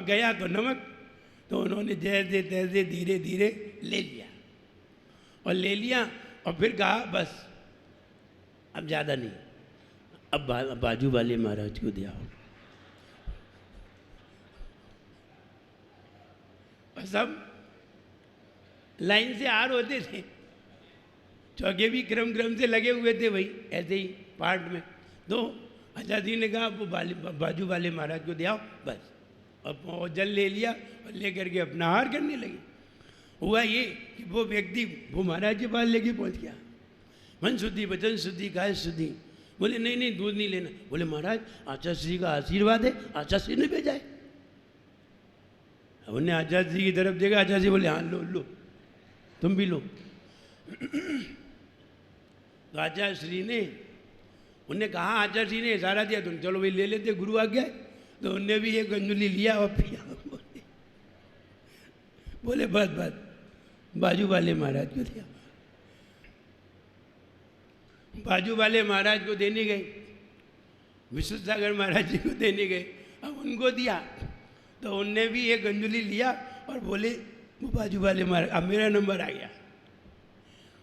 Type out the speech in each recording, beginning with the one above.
गया तो नमक, तो उन्होंने जैसे तैसे धीरे धीरे ले लिया, और ले लिया और फिर कहा बस अब ज़्यादा नहीं, अब बाजू वाले महाराज को दिया। और सब लाइन से आर होते थे, चौके भी क्रम क्रम से लगे हुए थे भाई ऐसे ही पार्ट में। तो आचार्य ने कहा वो बाजू वाले महाराज को दिया बस, और जल ले लिया और ले करके अपना आहार करने लगे। हुआ ये कि वो व्यक्ति वो महाराज के पास लेके पहुंच गया, मन शुद्धि वचन शुद्धि काय शुद्धि। बोले नहीं नहीं दूध नहीं लेना। बोले महाराज आचार्य श्री का आशीर्वाद है, आचार्य श्री ने भेजा है। उन्होंने आचार्य जी की तरफ देखा, आचार्य जी बोले हाँ लो लो तुम भी लो। तो आचार्य श्री ने उन्हें कहा, आचार्य जी ने इशारा दिया तुम चलो भाई ले लेते, गुरु आ गया। तो उनने भी एक अंजुली लिया और पिया। बोले बस बस बाजू वाले महाराज को दिया। बाजू वाले महाराज को देने गए, विश्व सागर महाराज जी को देने गए, अब उनको दिया तो उनने भी एक अंजुली लिया और बोले वो बाजू वाले महाराज अब मेरा नंबर आ गया,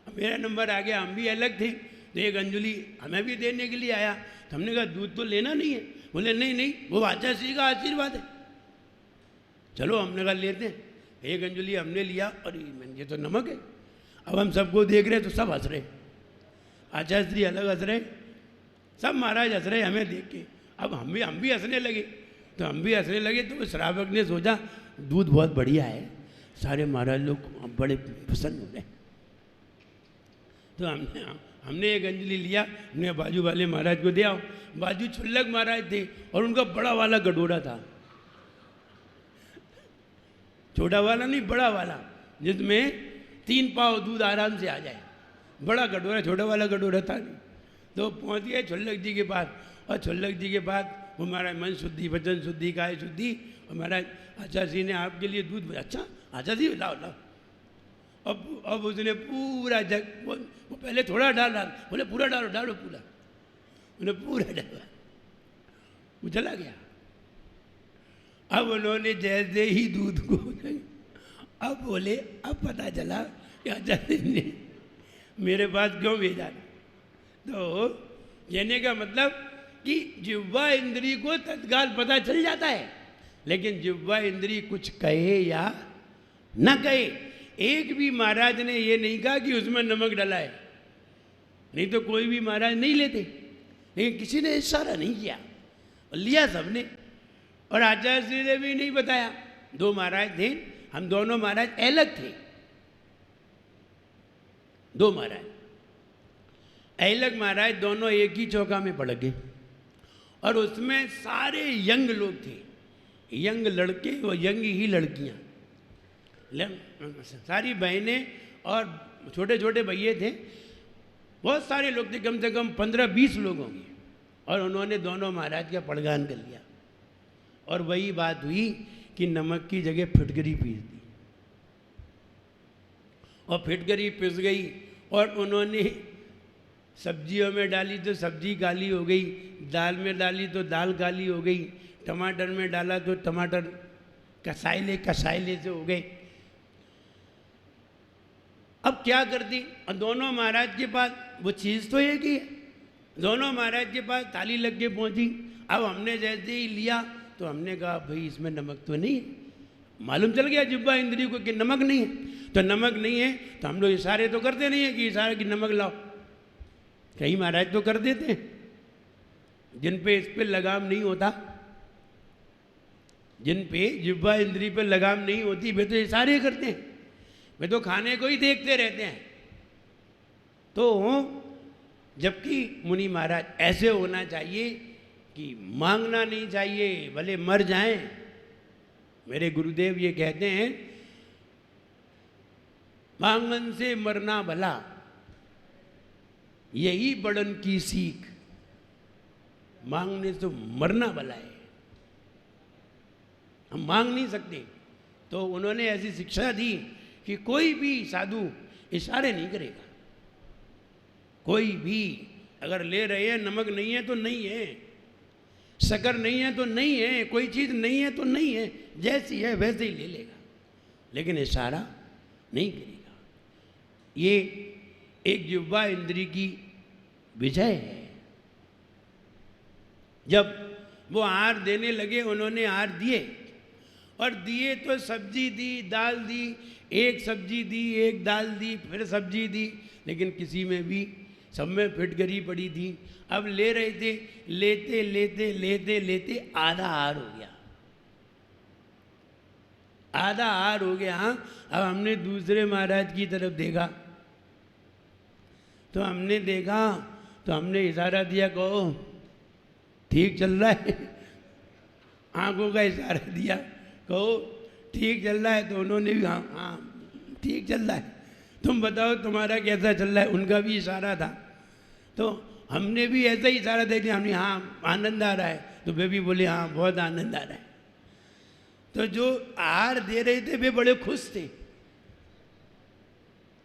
अब मेरा नंबर आ गया। हम भी अलग थे तो एक अंजुली हमें भी देने के लिए आया, तो हमने कहा दूध तो लेना नहीं है। बोले नहीं नहीं वो आचार्य श्री का आशीर्वाद है। चलो हमने कहा लेते हैं। एक अंजुली हमने लिया और ये तो नमक है। अब हम सबको देख रहे हैं तो सब हंस रहे, आचार्य श्री अलग हंस रहे, सब महाराज हंस रहे हमें देख के। अब हम भी हंसने लगे, तो हम भी हंसने लगे। तो श्रावक ने सोचा दूध बहुत बढ़िया है, सारे महाराज लोग बड़े प्रसन्न हो गए। तो हमने एक अंजलि लिया, हमने बाजू वाले महाराज को दिया। बाजू छुल्लक महाराज थे और उनका बड़ा वाला कटोरा था, छोटा वाला नहीं बड़ा वाला, जिसमें 3 पाव दूध आराम से आ जाए। बड़ा कटोरा, छोटा वाला कटोरा था नहीं। तो पहुंच गए छुल्लक जी के पास, और छुल्लक जी के पास वो महाराज मन शुद्धि वचन शुद्धि काय शुद्धि, और महाराज आचार्य जी ने आपके लिए दूध, अच्छा आचार्य जी लाओ लाओ। अब उसने पूरा जग, वो पहले थोड़ा डाल, बोले पूरा डालो डालो पूरा, उन्हें पूरा डाला, वो चला गया। अब उन्होंने जैसे ही दूध को, अब बोले अब पता चला कि आचार्य ने मेरे पास क्यों भेजा। तो कहने का मतलब कि जिह्वा इंद्री को तत्काल पता चल जाता है, लेकिन जिह्वा इंद्री कुछ कहे या न कहे। एक भी महाराज ने ये नहीं कहा कि उसमें नमक डला है, नहीं तो कोई भी महाराज नहीं लेते, लेकिन किसी ने इशारा नहीं किया और लिया सबने। और आचार्य श्री ने भी नहीं बताया। 2 महाराज थे, हम दोनों महाराज अलग थे। 2 महाराज अलग महाराज दोनों एक ही चौका में पड़ गए, और उसमें सारे यंग लोग थे, यंग लड़के और यंग ही लड़कियां, सारी बहनें और छोटे छोटे भैये थे। बहुत सारे लोग थे, कम से कम 15-20 लोग होंगे। और उन्होंने दोनों महाराज का पड़गान कर लिया। और वही बात हुई कि नमक की जगह फिटकरी पीस दी, और फिटकरी पिस गई। और उन्होंने सब्जियों में डाली तो सब्जी काली हो गई, दाल में डाली तो दाल काली हो गई, टमाटर में डाला तो टमाटर कसाइले से हो गए। अब क्या कर दी। और दोनों महाराज के पास वो चीज़ तो एक ही है, दोनों महाराज के पास थाली लग के पहुंची। अब हमने जैसे ही लिया तो हमने कहा भाई इसमें नमक तो नहीं है। मालूम चल गया जिह्वा इंद्रिय को कि नमक नहीं है। तो नमक नहीं है तो हम लोग इशारे तो करते नहीं है कि इशारे की नमक लाओ, कई महाराज तो कर देते हैं जिन पे इस पे लगाम नहीं होता, जिन पे जिह्वा इंद्रिय पे लगाम नहीं होती, वे तो इशारे करते हैं, वे तो खाने को ही देखते रहते हैं। तो जबकि मुनि महाराज ऐसे होना चाहिए कि मांगना नहीं चाहिए, भले मर जाएं। मेरे गुरुदेव ये कहते हैं मांगन से मरना भला, यही बड़न की सीख। मांगने से मरना भला है, हम मांग नहीं सकते। तो उन्होंने ऐसी शिक्षा दी कि कोई भी साधु इशारे नहीं करेगा। कोई भी अगर ले रहे हैं नमक नहीं है तो नहीं है, शक्कर नहीं है तो नहीं है, कोई चीज़ नहीं है तो नहीं है, जैसी है वैसे ही ले लेगा, लेकिन इशारा नहीं करेगा। ये एक जिह्वा इंद्री की विजय है। जब वो आहार देने लगे, उन्होंने आहार दिए, और दिए तो सब्जी दी, दाल दी, एक सब्जी दी, एक दाल दी, फिर सब्जी दी, लेकिन किसी में भी सब में फिटकरी पड़ी थी। अब ले रहे थे, लेते लेते लेते लेते आधा आहार हो गया, आधा आहार हो गया। अब हमने दूसरे महाराज की तरफ देखा, तो हमने देखा तो हमने इशारा दिया, कहो ठीक चल रहा है, आंखों का इशारा दिया, कहो ठीक चल रहा है, तो उन्होंने भी हाँ हाँ ठीक चल रहा है, तुम बताओ तुम्हारा कैसा चल रहा है। उनका भी इशारा था, तो हमने भी ऐसा ही इशारा दे दिया, हमने हाँ आनंद आ रहा है, तो वे भी बोले हाँ बहुत आनंद आ रहा है। तो जो आहार दे रहे थे वे बड़े खुश थे,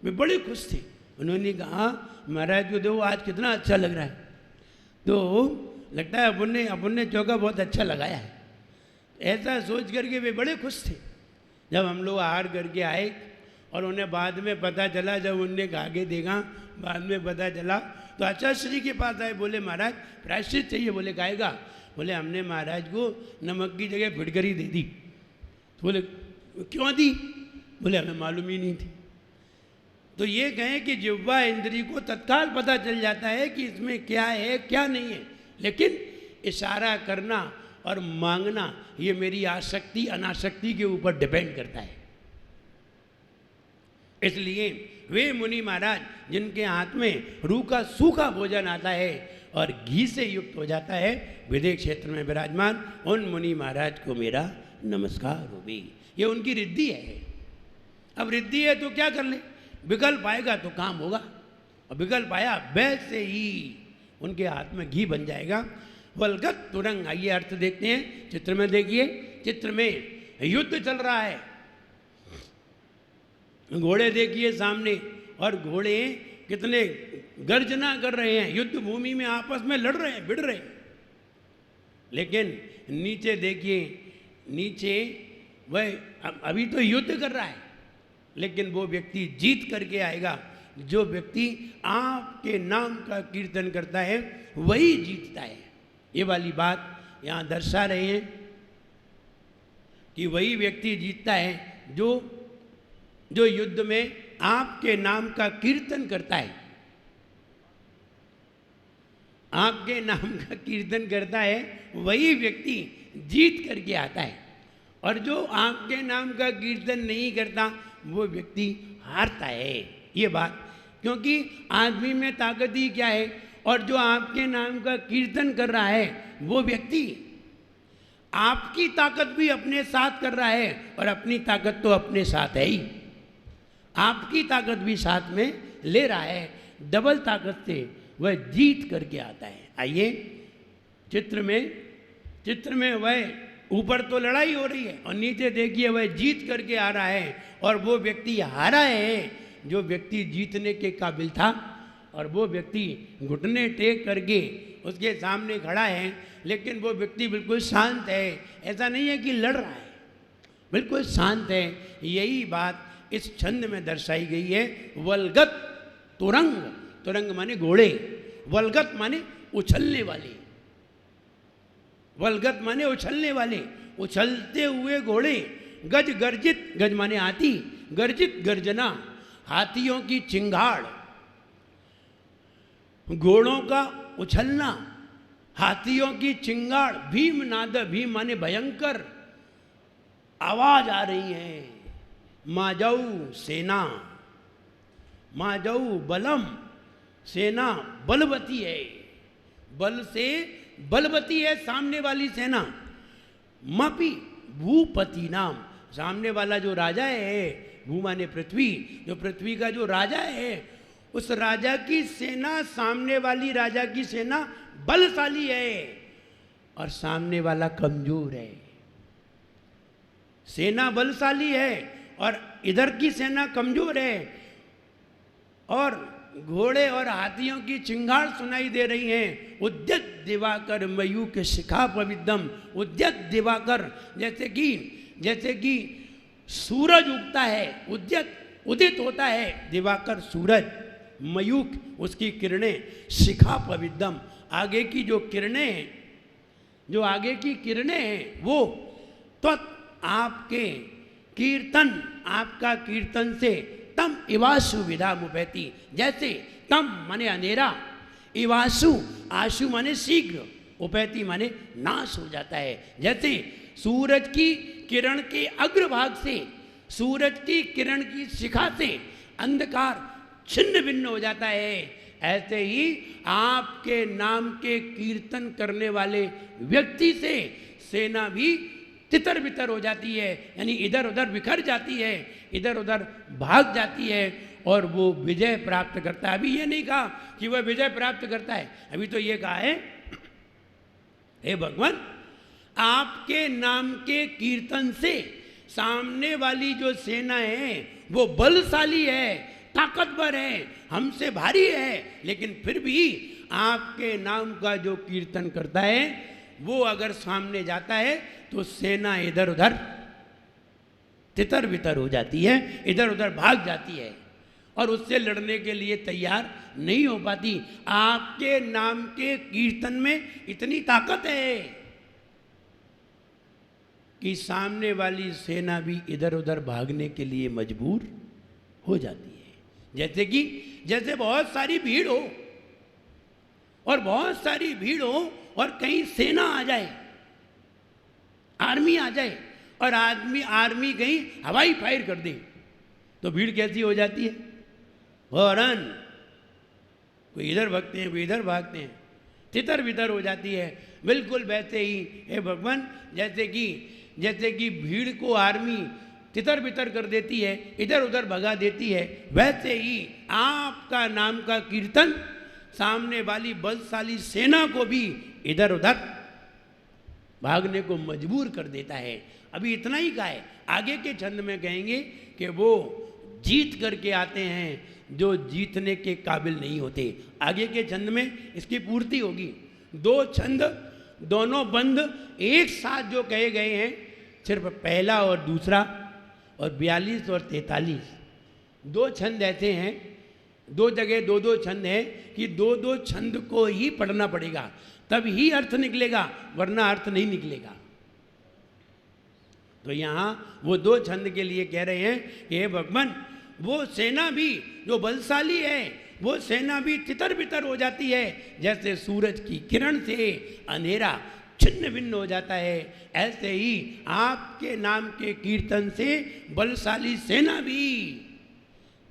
वे बड़े खुश थे। उन्होंने कहा महाराज को देखो आज कितना अच्छा लग रहा है, तो लगता है अपन ने चौका बहुत अच्छा लगाया है। ऐसा सोच करके वे बड़े खुश थे। जब हम लोग आहार करके आए और उन्हें बाद में पता चला, जब उनने आगे देखा बाद में पता चला, तो आचार्य श्री के पास आए, बोले महाराज प्रायश्चित चाहिए। बोले काहेगा? बोले हमने महाराज को नमक की जगह फिटकरी दे दी। तो बोले क्यों दी? बोले हमें मालूम ही नहीं थी। तो ये कहें कि जिह्वा इंद्री को तत्काल पता चल जाता है कि इसमें क्या है क्या नहीं है, लेकिन इशारा करना और मांगना ये मेरी आसक्ति अनासक्ति के ऊपर डिपेंड करता है। इसलिए वे मुनि महाराज जिनके हाथ में रूखा सूखा भोजन आता है और घी से युक्त हो जाता है, विदेह क्षेत्र में विराजमान उन मुनि महाराज को मेरा नमस्कार हो भी। ये उनकी रिद्धि है। अब रिद्धि है तो क्या कर ले, विकल्प आएगा तो काम होगा, और विकल्प आया वैसे ही उनके हाथ में घी बन जाएगा। वलगत तुरंग, आइए अर्थ देखते हैं। चित्र में देखिए, चित्र में युद्ध चल रहा है, घोड़े देखिए सामने, और घोड़े कितने गर्जना कर रहे हैं, युद्ध भूमि में आपस में लड़ रहे हैं, भिड़ रहे हैं। लेकिन नीचे देखिए, नीचे वह अभी तो युद्ध कर रहा है, लेकिन वो व्यक्ति जीत करके आएगा। जो व्यक्ति आपके नाम का कीर्तन करता है वही जीतता है। ये वाली बात यहाँ दर्शा रहे हैं कि वही व्यक्ति जीतता है जो युद्ध में आपके नाम का कीर्तन करता है। आपके नाम का कीर्तन करता है वही व्यक्ति जीत करके आता है, और जो आपके नाम का कीर्तन नहीं करता वो व्यक्ति हारता है। ये बात, क्योंकि आदमी में ताकत ही क्या है, और जो आपके नाम का कीर्तन कर रहा है वो व्यक्ति आपकी ताकत भी अपने साथ कर रहा है, और अपनी ताकत तो अपने साथ है ही, आपकी ताकत भी साथ में ले रहा है। डबल ताकत से वह जीत करके आता है। आइए चित्र में वह ऊपर तो लड़ाई हो रही है और नीचे देखिए वह जीत करके आ रहा है, और वो व्यक्ति हारा है जो व्यक्ति जीतने के काबिल था, और वो व्यक्ति घुटने टेक करके उसके सामने खड़ा है, लेकिन वो व्यक्ति बिल्कुल शांत है। ऐसा नहीं है कि लड़ रहा है, बिल्कुल शांत है। यही बात इस छंद में दर्शाई गई है। वलगत तुरंग, तुरंग माने घोड़े, वलगत माने उछलने वाले, वलगत माने उछलने वाले, उछलते हुए घोड़े। गज गर्जित, गज माने हाथी, गर्जित गर्जना, हाथियों की चिंगाड़, घोड़ों का उछलना, हाथियों की चिंगाड़। भीम नाद, भीम माने भयंकर, आवाज आ रही है। माजऊ सेना, माजऊ बलम, सेना बलवती है, बल से बलवती है सामने वाली सेना। मपी भूपति नाम, सामने वाला जो राजा है, भू माने पृथ्वी, जो पृथ्वी का जो राजा है, उस राजा की सेना, सामने वाली राजा की सेना बलशाली है और सामने वाला कमजोर है। सेना बलशाली है और इधर की सेना कमजोर है, और घोड़े और हाथियों की चिंगार सुनाई दे रही हैं। उद्यत दिवाकर मयूख शिखा पवित्रम। उद्यत दिवाकर जैसे कि सूरज उगता है, उदित होता है दिवाकर सूरज, मयूख उसकी किरणें, शिखा पवित्रम आगे की जो किरणें हैं, जो आगे की किरणें हैं वो तो आपके कीर्तन, आपका कीर्तन से तम इवासु विधा मुपैती, जैसे तम माने अंधेरा, इवासु आशु माने शीघ्र, उपैती माने नाश हो जाता है। जैसे सूरज की किरण के अग्रभाग से, सूरज की किरण की शिखा से अंधकार छिन्न भिन्न हो जाता है, ऐसे ही आपके नाम के कीर्तन करने वाले व्यक्ति से सेना भी तितर बितर हो जाती है, यानी इधर उधर बिखर जाती है, इधर उधर भाग जाती है और वो विजय प्राप्त करता है। अभी ये नहीं कहा कि वह विजय प्राप्त करता है, अभी तो ये कहा है हे भगवान आपके नाम के कीर्तन से सामने वाली जो सेना है वो बलशाली है, ताकतवर है, हमसे भारी है, लेकिन फिर भी आपके नाम का जो कीर्तन करता है वो अगर सामने जाता है तो सेना इधर उधर तितर बितर हो जाती है, इधर उधर भाग जाती है और उससे लड़ने के लिए तैयार नहीं हो पाती। आपके नाम के कीर्तन में इतनी ताकत है कि सामने वाली सेना भी इधर उधर भागने के लिए मजबूर हो जाती है। जैसे बहुत सारी भीड़ हो और बहुत सारी भीड़ हो और कहीं सेना आ जाए, आर्मी आ जाए और आर्मी कहीं हवाई फायर कर दे तो भीड़ कैसी हो जाती है, फौरन कोई इधर भागते हैं, कोई इधर भागते हैं, तितर बितर हो जाती है। बिल्कुल वैसे ही हे भगवान जैसे कि भीड़ को आर्मी तितर बितर कर देती है, इधर उधर भगा देती है, वैसे ही आपका नाम का कीर्तन सामने वाली बलशाली सेना को भी इधर उधर भागने को मजबूर कर देता है। अभी इतना ही कहा है, आगे के छंद में कहेंगे कि वो जीत करके आते हैं जो जीतने के काबिल नहीं होते। आगे के छंद में इसकी पूर्ति होगी। दो छंद दोनों बंद एक साथ जो कहे गए हैं, सिर्फ पहला और दूसरा और 42 और 43 दो छंद ऐसे हैं, दो जगह दो छंद हैं कि दो छंद को ही पढ़ना पड़ेगा तब ही अर्थ निकलेगा, वरना अर्थ नहीं निकलेगा। तो यहाँ वो दो छंद के लिए कह रहे हैं कि हे भगवान वो सेना भी जो बलशाली है वो सेना भी तितर बितर हो जाती है, जैसे सूरज की किरण से अंधेरा छिन्न भिन्न हो जाता है, ऐसे ही आपके नाम के कीर्तन से बलशाली सेना भी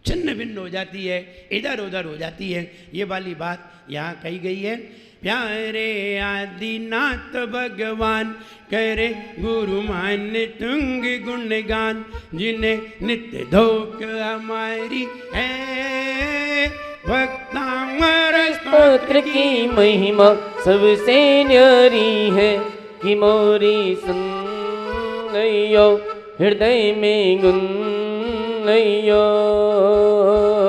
छिन्न भिन्न हो जाती है, इधर उधर हो जाती है। ये वाली बात यहाँ कही गई है। प्यारे आदिनाथ भगवान करे गुरु मान तुंग गुणगान, जिन्हें नित्य धोक हमारी है भक्तामर स्तोत्र की महिमा सबसे न्यारी है, कि मोरी सुन गयो हृदय में गुन गयो।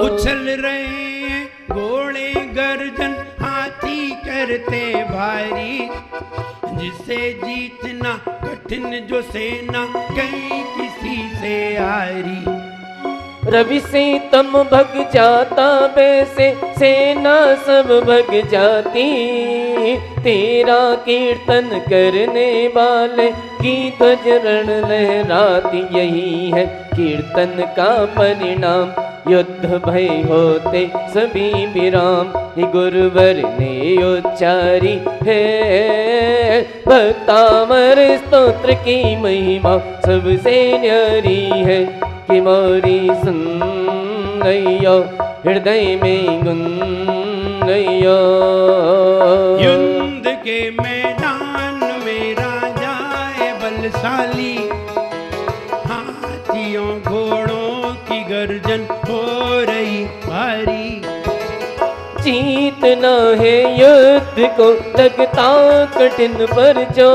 उछल रहे घोड़े गर्जन हाथी करते भारी, जिसे जीतना कठिन जो सेना कहीं किसी से हारी। रवि से तम भग जाता वैसे सेना सब भग जाती, तेरा कीर्तन करने वाले की ध्वजरण लहराती। यही है कीर्तन का परिणाम, युद्ध भय होते सभी विराम, गुरुवर ने उच्चारी है भक्तामर स्तोत्र की महिमा सबसे न्यारी है, कि मोरी सुन गयो हृदय में गुन गयो। युद्ध के मैदान में राजा है बलशाली, हाथियों घोड़ों की गर्जन हो रही भारी। जीतना है युद्ध को लगता कठिन पर जो,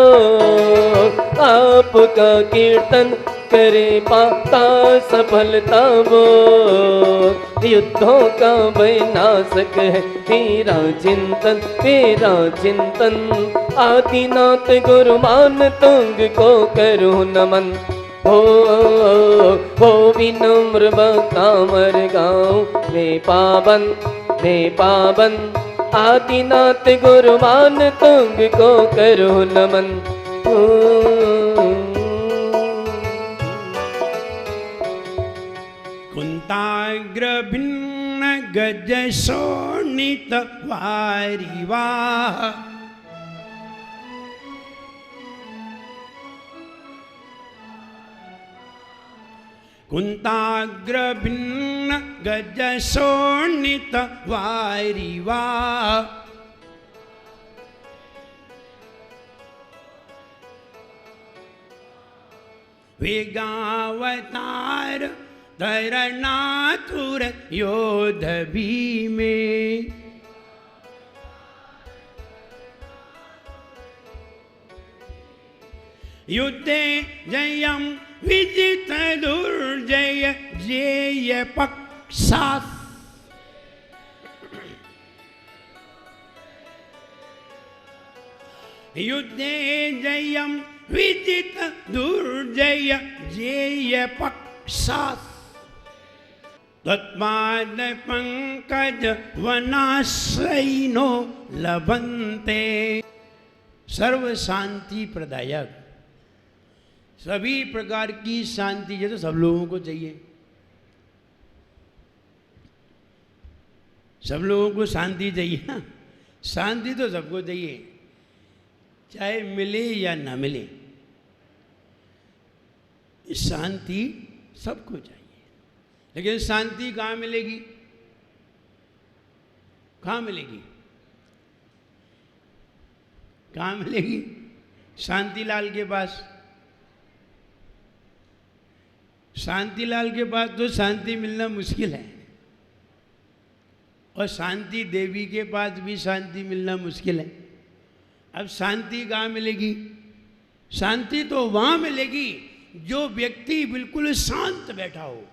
आपका कीर्तन करे पाता सफलता वो, युद्धों का विनाशक है तेरा चिंतन, तेरा चिंतन। आदिनाथ गुरु मान तुंग को करो नमन, हो विनम्र भक्तामर गाँव में पावन, में पावन। आदिनाथ गुरु मान तुंग को करो नमन, कुंताग्र भिन्न गज शोणित वारिवाह, कुंताग्र भिन्न गज शोणित वारिवाह, वेगावतार धरनाथुर योध भीमे, युद्धे जयम विजित दुर्जय जेय पक्षास, युद्धे जयम विजित दुर्जय जेय पक्षास, तत्पाद पंकज वनाश्रयिनो लभन्ते। सर्व शांति प्रदायक, सभी प्रकार की शांति जो तो सब लोगों को चाहिए, सब लोगों को शांति चाहिए ना, शांति तो सबको चाहिए, चाहे मिले या ना मिले, शांति सबको चाहिए। लेकिन शांति कहाँ मिलेगी, कहाँ मिलेगी, कहाँ मिलेगी? शांतिलाल के पास, शांतिलाल के पास तो शांति मिलना मुश्किल है, और शांति देवी के पास भी शांति मिलना मुश्किल है। अब शांति कहाँ मिलेगी? शांति तो वहाँ मिलेगी जो व्यक्ति बिल्कुल शांत बैठा हो,